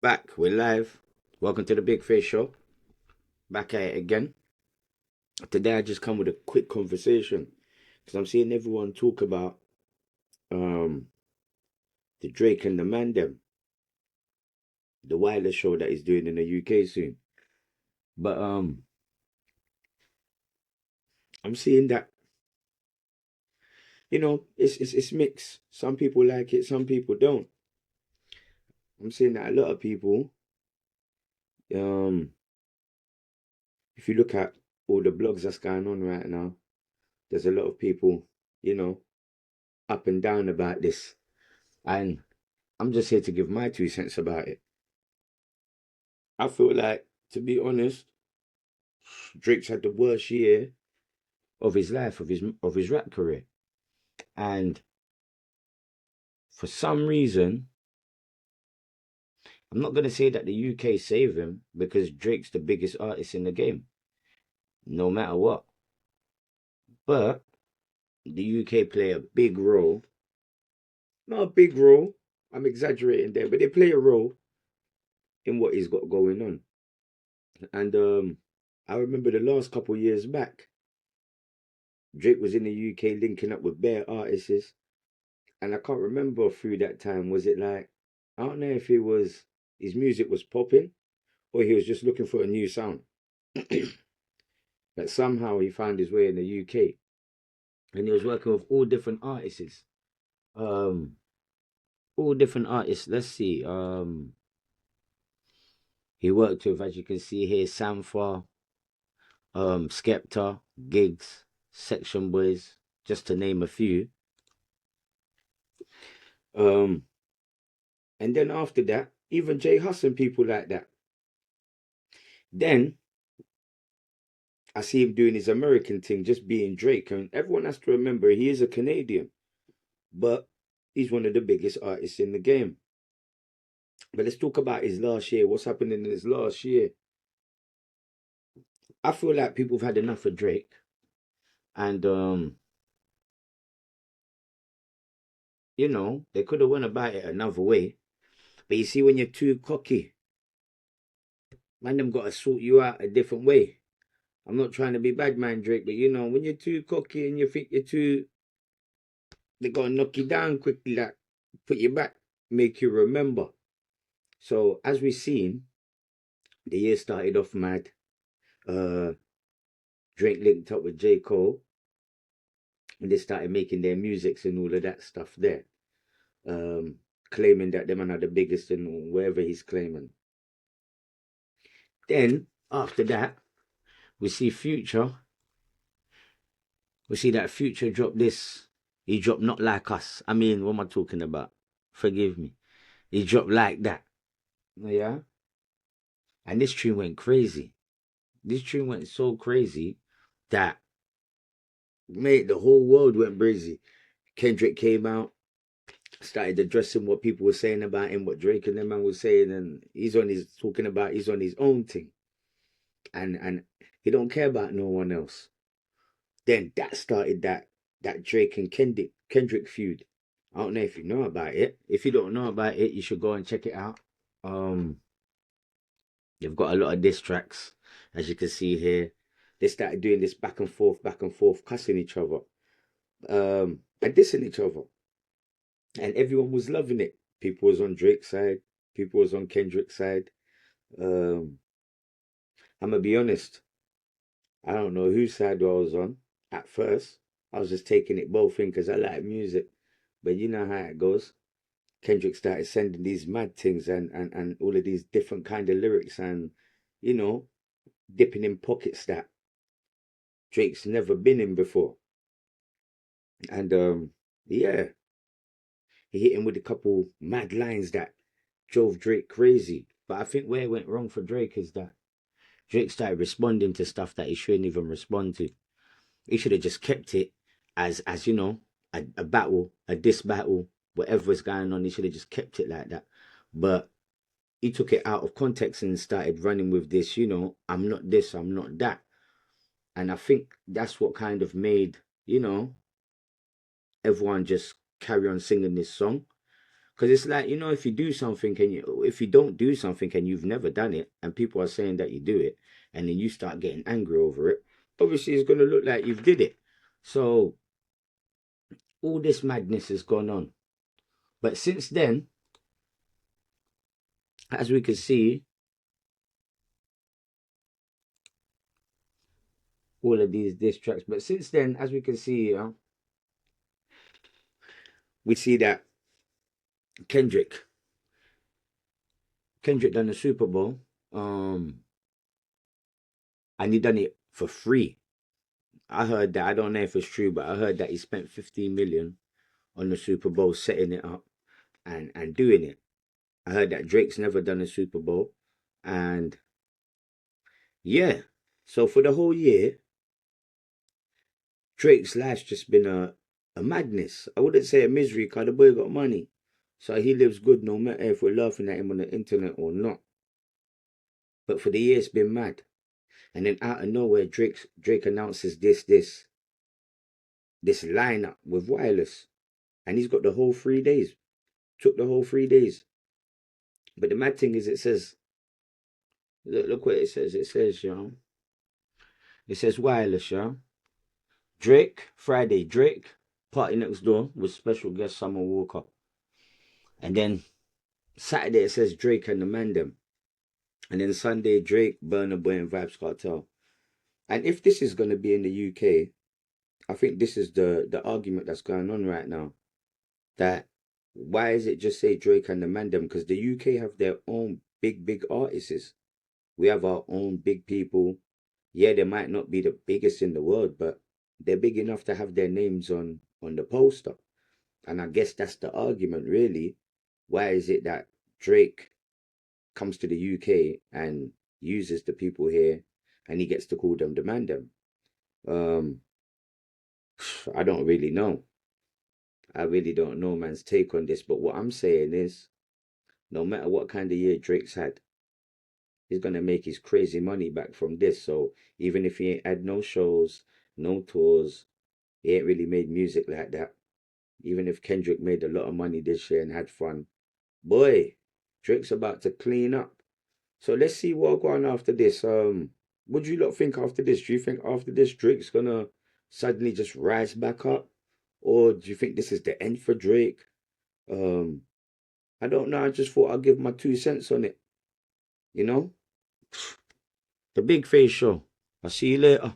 Back, we're live. Welcome to the Big Fish Show. Back at it again. Today I just come with a quick conversation because I'm seeing everyone talk about um the Drake and the Mandem, the wireless show that he's doing in the UK soon. But I'm seeing that it's mixed. Some people like it, some people don't. I'm seeing that a lot of people, um, if you look at all the blogs that's going on right now, there's a lot of people, you know, up and down about this. And I'm just here to give my 2 cents about it. I feel like, to be honest, Drake's had the worst year of his life, of his rap career. And for some reason, I'm not gonna say that the UK saved him because Drake's the biggest artist in the game, no matter what. But the UK play a big role. Not a big role, I'm exaggerating there, but they play a role in what he's got going on. And I remember the last couple years back, Drake was in the UK linking up with bare artists. And I can't remember through that time, was it like, I don't know if it was his music was popping or he was just looking for a new sound. But somehow he found his way in the UK and he was working with all different artists. Um, all different artists. Let's see. He worked with, as you can see here, Sampha, Skepta, Gigs, Section Boys, just to name a few. Um, and then after that, even Jay Huss and people like that. Then I see him doing his American thing, just being Drake. And everyone has to remember he is a Canadian, but he's one of the biggest artists in the game. But let's talk about his last year. What's happening in his last year? I feel like people have had enough of Drake. And they could have went about it another way. But you see, when you're too cocky, man, them gotta sort you out a different way. I'm not trying to be bad man, Drake, but when you're too cocky and you think you're too, they gotta knock you down quickly, like put you back, make you remember. So as we've seen, the year started off mad. Uh, Drake linked up with J. Cole, and they started making their musics and all of that stuff there. Claiming that them are the biggest in wherever he's claiming. Then after that, we see Future. We see that Future dropped this. He dropped Not Like Us. I mean, what am I talking about? Forgive me. He dropped Like That. Yeah. And this tune went crazy. This tune went so crazy that mate, the whole world went crazy. Kendrick came out, started addressing what people were saying about him, what Drake and them man was saying, and he's on his own thing. And he don't care about no one else. Then that started that Drake and Kendrick feud. I don't know if you know about it. If you don't know about it, you should go and check it out. Um, they've got a lot of diss tracks, as you can see here. They started doing this back and forth, cussing each other, and dissing each other, and everyone was loving it. People was on Drake's side, people was on Kendrick's side. Um, I'm gonna be honest. I don't know whose side I was on at first. I was just taking it both in because I like music, but you know how it goes. Kendrick started sending these mad things and all of these different kind of lyrics and you know dipping in pockets that Drake's never been in before. And yeah, he hit him with a couple mad lines that drove Drake crazy. But I think where it went wrong for Drake is that Drake started responding to stuff that he shouldn't even respond to. He should have just kept it as a battle, a diss battle, whatever was going on. He should have just kept it like that. But he took it out of context and started running with this. I'm not this, I'm not that. And I think that's what kind of made everyone just carry on singing this song. Because it's like, you know, if you do something and if you don't do something and you've never done it and people are saying that you do it and then you start getting angry over it, obviously it's going to look like you've did it. So all this madness has gone on. But since then, as we can see, all of these diss tracks. But since then, as we can see, we see that Kendrick, Kendrick done the Super Bowl, and he done it for free. I heard that. I don't know if it's true, but I heard that he spent 15 million on the Super Bowl setting it up and doing it. I heard that Drake's never done a Super Bowl, and yeah. So for the whole year, Drake's life's just been a madness. I wouldn't say a misery, cause the boy got money, so he lives good no matter if we're laughing at him on the internet or not. But for the year, it's been mad. And then out of nowhere, Drake announces this lineup with Wireless, and he's got the whole 3 days. Took the whole 3 days. But the mad thing is, it says, look what it says. It says, it says Wireless, Drake Friday, Drake Party Next Door with special guest Summer Walker, and then Saturday it says Drake and the Mandem, and then Sunday Drake, Burna Boy and Vibes Cartel. And if this is gonna be in the UK, I think this is the argument that's going on right now. That why is it just say Drake and the Mandem? Because the UK have their own big artists. We have our own big people. Yeah, they might not be the biggest in the world, but they're big enough to have their names on the poster. And I guess that's the argument, really. Why is it that Drake comes to the UK and uses the people here, and he gets to call them the Mandem? Um, I don't really know. I really don't know man's take on this, but what I'm saying is, no matter what kind of year Drake's had, he's gonna make his crazy money back from this. So even if he ain't had no shows, no tours, he ain't really made music like that. Even if Kendrick made a lot of money this year and had fun, boy, Drake's about to clean up. So let's see what going on after this. What do you lot think after this? Do you think after this Drake's gonna suddenly just rise back up, or do you think this is the end for Drake? Um, I don't know. I just thought I'd give my 2 cents on it. You know, the Big Face Show. I'll see you later.